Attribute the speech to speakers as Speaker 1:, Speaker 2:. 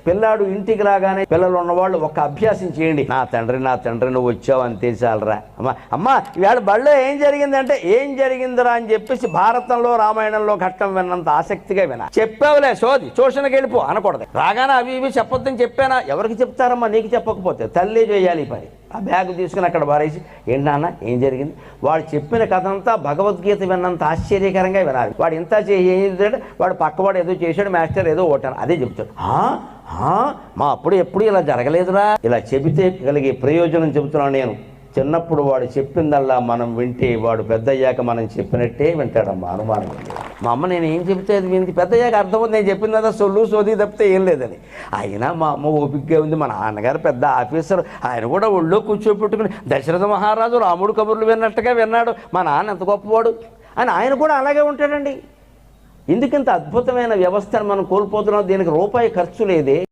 Speaker 1: పిల్లాడు ఇంటికి రాగానే పిల్లలు ఉన్నవాళ్ళు ఒక అభ్యాసం చేయండి. నా తండ్రి నువ్వు వచ్చావు అంతే చాలరా. అమ్మ ఇవాళ బడిలో ఏం జరిగిందంటే ఏం జరిగిందిరా అని చెప్పేసి భారతంలో రామాయణంలో ఘట్టం విన్నంత ఆసక్తిగా వినా. చెప్పావులే సోది ట్యూషన్కి వెళ్ళిపో అనకూడదు. రాగానే అవి ఇవి చెప్పొద్దని చెప్పానా? ఎవరికి చెప్తారమ్మా? నీకు చెప్పకపోతే తల్లి చేయాలి ఈ పని. ఆ బ్యాగ్ తీసుకుని అక్కడ పారేసి ఏంటి నాన్న ఏం జరిగింది? వాడు చెప్పిన కథ అంతా భగవద్గీత విన్నంత ఆశ్చర్యకరంగా వినాలి. వాడు ఇంత ఏం చేశాడు, వాడు పక్కవాడు ఏదో చేశాడు, మాస్టర్ ఏదో ఓటాను అదే చెప్తాడు. మా అప్పుడు ఎప్పుడు ఇలా జరగలేదురా. ఇలా చెబితే కలిగే ప్రయోజనం చెబుతున్నాను నేను. చిన్నప్పుడు వాడు చెప్పిందల్లా మనం వింటే వాడు పెద్దయ్యాక మనం చెప్పినట్టే వింటాడమ్మా, అనుమానం. మా అమ్మ నేను ఏం చెబితే అది వింది, పెద్దయ్యాక అర్థమవుతుంది నేను చెప్పింది కదా సోది తప్పితే ఏం లేదని. అయినా మా అమ్మ ఓపికగా ఉంది. మా నాన్నగారు పెద్ద ఆఫీసర్, ఆయన కూడా ఒళ్ళో కూర్చోపెట్టుకుని దశరథ మహారాజు రాముడు కబుర్లు విన్నట్టుగా విన్నాడు. మా నాన్న ఎంత గొప్పవాడు అని ఆయన కూడా అలాగే ఉంటాడండి. ఎందుకంత అద్భుతమైన వ్యవస్థను మనం కోల్పోతున్నాం? దీనికి రూపాయి ఖర్చు లేదే.